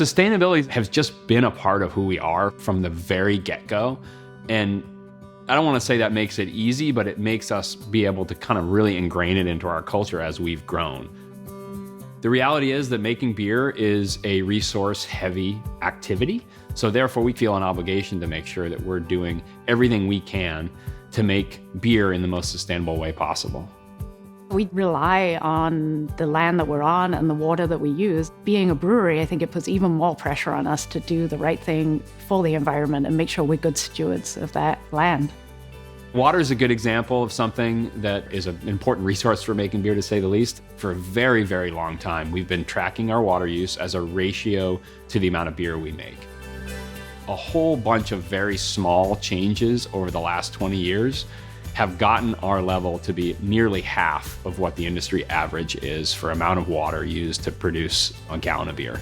Sustainability has just been a part of who we are from the very get-go. And I don't want to say that makes it easy, but it makes us be able to kind of really ingrain it into our culture as we've grown. The reality is that making beer is a resource-heavy activity. So therefore, we feel an obligation to make sure that we're doing everything we can to make beer in the most sustainable way possible. We rely on the land that we're on and the water that we use. Being a brewery, I think it puts even more pressure on us to do the right thing for the environment and make sure we're good stewards of that land. Water is a good example of something that is an important resource for making beer, to say the least. For a very, very long time, we've been tracking our water use as a ratio to the amount of beer we make. A whole bunch of very small changes over the last 20 years have gotten our level to be nearly half of what the industry average is for amount of water used to produce a gallon of beer.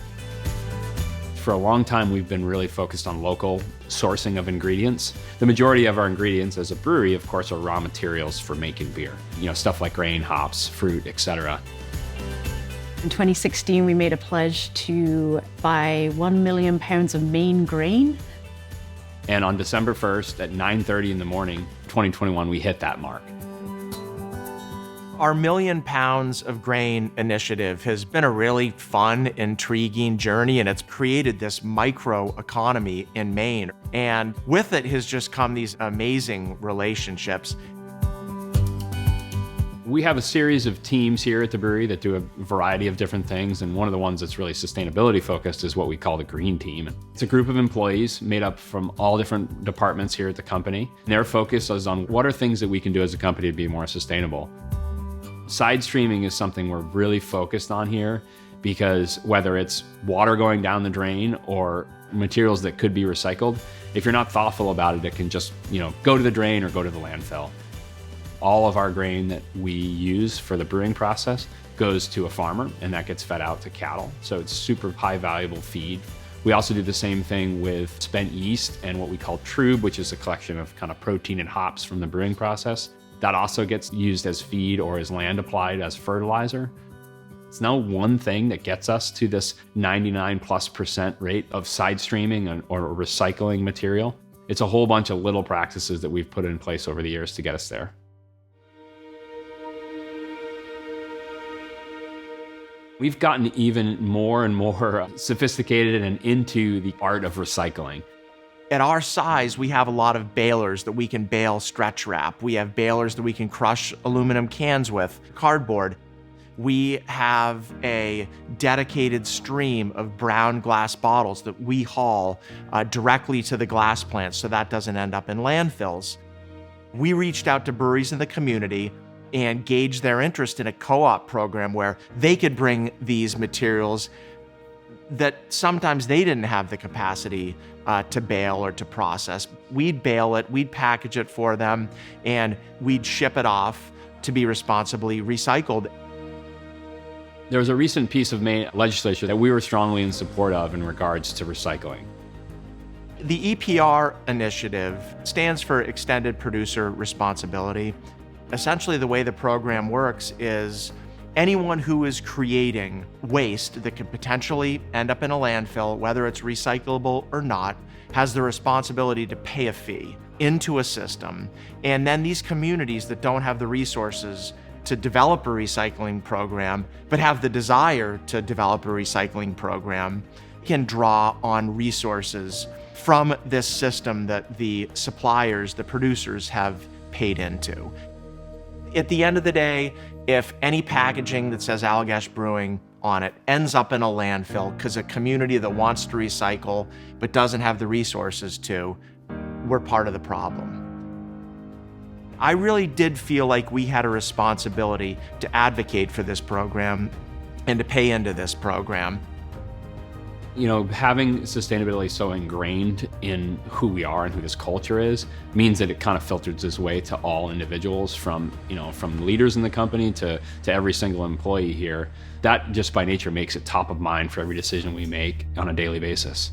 For a long time, we've been really focused on local sourcing of ingredients. The majority of our ingredients as a brewery, of course, are raw materials for making beer. Stuff like grain, hops, fruit, etc. In 2016, we made a pledge to buy 1 million pounds of Maine grain. And on December 1st at 9:30 in the morning, 2021, we hit that mark. Our Million Pounds of Grain initiative has been a really fun, intriguing journey, and it's created this micro economy in Maine. And with it has just come these amazing relationships. We have a series of teams here at the brewery that do a variety of different things, and one of the ones that's really sustainability focused is what we call the Green Team. It's a group of employees made up from all different departments here at the company. And their focus is on what are things that we can do as a company to be more sustainable. Side streaming is something we're really focused on here, because whether it's water going down the drain or materials that could be recycled, if you're not thoughtful about it, it can just go to the drain or go to the landfill. All of our grain that we use for the brewing process goes to a farmer, and that gets fed out to cattle. So it's super high valuable feed. We also do the same thing with spent yeast and what we call trube, which is a collection of kind of protein and hops from the brewing process. That also gets used as feed or as land applied as fertilizer. It's now one thing that gets us to this 99+% rate of side streaming or recycling material. It's a whole bunch of little practices that we've put in place over the years to get us there. We've gotten even more and more sophisticated and into the art of recycling. At our size, we have a lot of balers that we can bale stretch wrap. We have balers that we can crush aluminum cans with, cardboard. We have a dedicated stream of brown glass bottles that we haul directly to the glass plants so that doesn't end up in landfills. We reached out to breweries in the community and gauged their interest in a co-op program where they could bring these materials that sometimes they didn't have the capacity to bale or to process. We'd bale it, we'd package it for them, and we'd ship it off to be responsibly recycled. There was a recent piece of Maine legislation that we were strongly in support of in regards to recycling. The EPR initiative stands for Extended Producer Responsibility. Essentially, the way the program works is anyone who is creating waste that could potentially end up in a landfill, whether it's recyclable or not, has the responsibility to pay a fee into a system. And then these communities that don't have the resources to develop a recycling program, but have the desire to develop a recycling program, can draw on resources from this system that the suppliers, the producers, have paid into. At the end of the day, if any packaging that says Allagash Brewing on it ends up in a landfill because a community that wants to recycle but doesn't have the resources to, we're part of the problem. I really did feel like we had a responsibility to advocate for this program and to pay into this program. Having sustainability so ingrained in who we are and who this culture is means that it kind of filters its way to all individuals from leaders in the company to every single employee here. That just by nature makes it top of mind for every decision we make on a daily basis.